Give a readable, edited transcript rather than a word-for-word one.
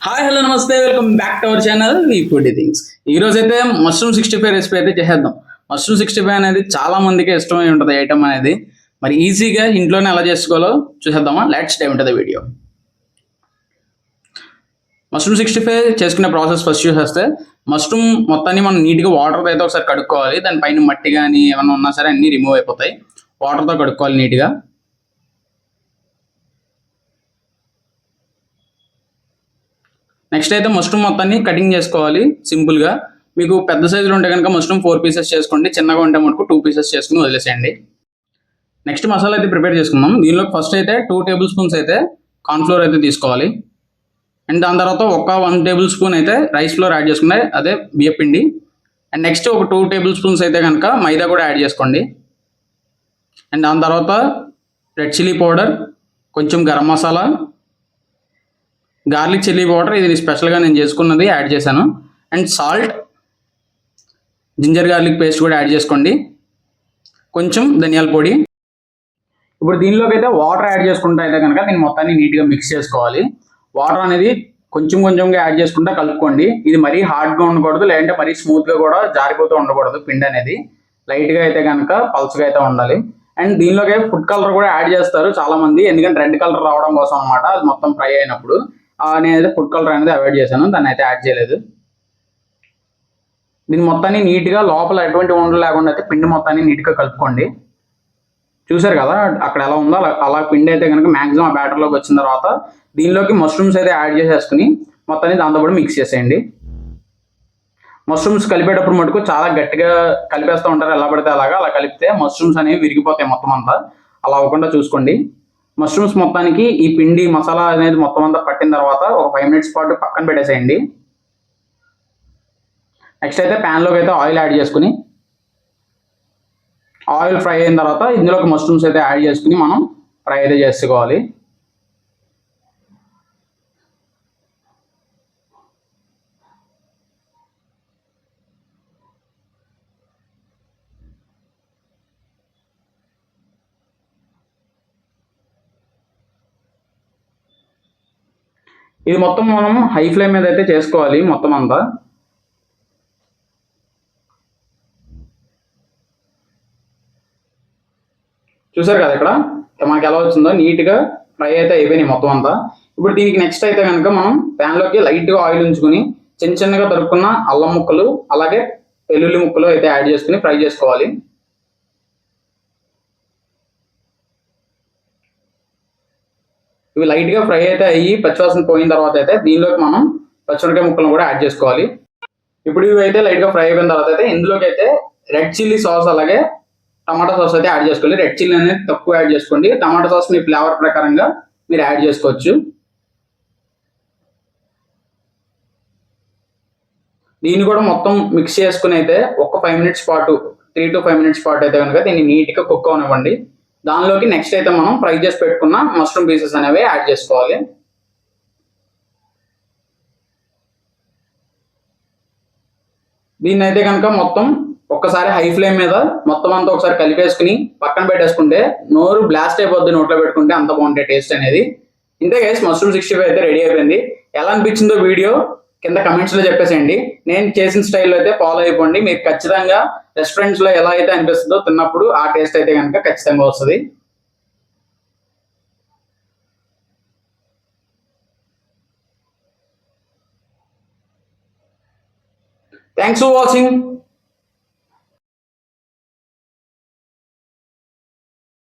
Hi hello నమస్తే welcome back to our channel ఈ food things. ఈ రోజు అయితే మష్రూమ్ 65 రెసిపీ అయితే చేసేద్దాం. మష్రూమ్ 65 అనేది చాలా మందికి ఇష్టమై ఉంటుంది ఐటమ్ అనేది. మరి ఈజీగా ఇంట్లోనే ఎలా చేసుకోవాలో చూసేద్దామా? Let's dive into the video. Mushroom 65 చేసుకునే ప్రాసెస్ ఫస్ట్ చూసేస్తే, మష్రూమ్ మొత్తాన్ని మనం నీట్గా వాటర్తో అయితే ఒకసారి కడుక్కోవాలి. దానిపైన మట్టి కానీ ఏమైనా ఉన్నా సరే అన్నీ రిమూవ్ అయిపోతాయి. వాటర్తో కడుక్కోవాలి నీట్గా. నెక్స్ట్ అయితే మష్రూమ్ మొత్తాన్ని కటింగ్ చేసుకోవాలి సింపుల్గా. మీకు పెద్ద సైజులో ఉంటే కనుక మష్రూమ్ 4 పీసెస్ చేసుకోండి, చిన్నగా ఉంటే మటుకు 2 పీసెస్ చేసుకుని వదిలేసేయండి. నెక్స్ట్ మసాలా అయితే ప్రిపేర్ చేసుకుందాం. దీనిలో ఫస్ట్ అయితే 2 టేబుల్ స్పూన్స్ అయితే కార్న్ఫ్లోర్ అయితే తీసుకోవాలి. అండ్ దాని తర్వాత ఒక 1 టేబుల్ స్పూన్ అయితే రైస్ ఫ్లోర్ యాడ్ చేసుకుంటే అదే బియ్యపిండి. అండ్ నెక్స్ట్ ఒక 2 టేబుల్ స్పూన్స్ అయితే కనుక మైదా కూడా యాడ్ చేసుకోండి. అండ్ దాని తర్వాత రెడ్ చిల్లీ పౌడర్, కొంచెం garam masala, garlic chilli powder, ఇది స్పెషల్గా నేను చేసుకున్నది యాడ్ చేశాను. And salt, ginger garlic paste కూడా యాడ్ చేసుకోండి, కొంచెం ధనియాల పొడి. ఇప్పుడు దీనిలోకి అయితే వాటర్ యాడ్ చేసుకుంటా అయితే కనుక దీన్ని మొత్తాన్ని నీట్గా మిక్స్ చేసుకోవాలి. వాటర్ అనేది కొంచెం కొంచెంగా యాడ్ చేసుకుంటా కలుపుకోండి. ఇది మరీ హార్డ్గా ఉండకూడదు, లేదంటే మరీ స్మూత్గా కూడా జారిపోతూ ఉండకూడదు. పిండి అనేది లైట్గా అయితే కనుక పల్చగా అయితే ఉండాలి. అండ్ దీనిలోకి ఫుడ్ కలర్ కూడా యాడ్ చేస్తారు చాలా మంది, ఎందుకంటే రెడ్ కలర్ రావడం కోసం అనమాట. అది మొత్తం ఫ్రై అయినప్పుడు నేనైతే ఫుడ్ కలర్ అనేది అవాయిడ్ చేశాను, దాన్ని అయితే యాడ్ చేయలేదు. దీన్ని మొత్తాన్ని నీట్గా లోపల ఎటువంటి ఉండలు లేకుండా అయితే పిండి మొత్తాన్ని నీట్గా కలుపుకోండి. చూసారు కదా అక్కడ ఎలా ఉందో అలా పిండి అయితే కనుక మ్యాక్సిమం ఆ బ్యాటర్లోకి వచ్చిన తర్వాత దీనిలోకి మష్రూమ్స్ అయితే యాడ్ చేసేసుకుని మొత్తాన్ని దాంతో కూడా మిక్స్ చేసేయండి. మష్రూమ్స్ కలిపేటప్పుడు మటుకు చాలా గట్టిగా కలిపేస్తూ ఉంటారు, ఎలా పడితే అలా కలిపితే మష్రూమ్స్ అనేవి విరిగిపోతాయి మొత్తం అంతా. అలా అవ్వకుండా చూసుకోండి. మష్రూమ్స్ మొత్తానికి ఈ పిండి మసాలా అనేది మొత్తం అంతా పట్టిన తర్వాత ఒక 5 మినిట్స్ పాటు పక్కన పెట్టేసేయండి. నెక్స్ట్ అయితే ప్యాన్లోకి అయితే ఆయిల్ యాడ్ చేసుకుని, ఆయిల్ ఫ్రై అయిన తర్వాత ఇందులోకి మష్రూమ్స్ అయితే యాడ్ చేసుకుని మనం ఫ్రై అయితే చేసుకోవాలి. ఇది మొత్తం మనం హై ఫ్లేమ్ మీద అయితే చేసుకోవాలి మొత్తం అంతా. చూసారు కదా ఇక్కడ మనకి ఎలా వచ్చిందో, నీట్గా ఫ్రై అయితే అయిపోయినాయి మొత్తం అంతా. ఇప్పుడు దీనికి నెక్స్ట్ అయితే కనుక మనం ప్యాన్లోకి లైట్గా ఆయిల్ ఉంచుకుని చిన్న చిన్నగా తరుక్కున్న అల్లం ముక్కలు అలాగే వెల్లుల్లి ముక్కలు అయితే యాడ్ చేసుకుని ఫ్రై చేసుకోవాలి. ఇవి లైట్గా ఫ్రై అయితే అయ్యి పచ్చివాసన పోయిన తర్వాత అయితే దీనిలోకి మనం పచ్చిమిరపకాయ ముక్కలను కూడా యాడ్ చేసుకోవాలి. ఇప్పుడు ఇవి అయితే లైట్గా ఫ్రై అయిపోయిన తర్వాత అయితే ఇందులోకి అయితే రెడ్ చిల్లీ సాస్ అలాగే టమాటా సాస్ అయితే యాడ్ చేసుకోవాలి. రెడ్ చిల్లీ అనేది తక్కువ యాడ్ చేసుకోండి, టమాటా సాస్ మీ ఫ్లేవర్ ప్రకారంగా మీరు యాడ్ చేసుకోవచ్చు. దీన్ని కూడా మొత్తం మిక్స్ చేసుకుని అయితే ఒక 5 మినిట్స్ పాటు 3 to 5 మినిట్స్ పాటు అయితే కనుక దీన్ని నీట్గా కుక్ అవనివ్వండి. దానిలోకి నెక్స్ట్ అయితే మనం ఫ్రై చేసి పెట్టుకున్న మష్రూమ్ పీసెస్ అనేవి యాడ్ చేసుకోవాలి. దీన్ని అయితే కనుక మొత్తం ఒక్కసారి హై ఫ్లేమ్ మీద మొత్తం అంతా ఒకసారి కలిపేసుకుని పక్కన పెట్టేసుకుంటే నోరు బ్లాస్ట్ అయిపోద్ది నోట్లో పెట్టుకుంటే, అంత బాగుంటాయి టేస్ట్ అనేది. ఇంతే గైస్, మష్రూమ్ 65 అయితే రెడీ అయిపోయింది. ఎలా అనిపించిందో వీడియో కింద కమెంట్స్లో చెప్పేసేయండి. నేను చేసిన స్టైల్లో అయితే ఫాలో అయిపోండి. మీకు ఖచ్చితంగా రెస్టారెంట్స్లో ఎలా అయితే అనిపిస్తుందో తిన్నప్పుడు ఆ టేస్ట్ అయితే కనుక ఖచ్చితంగా వస్తుంది. Thanks for watching.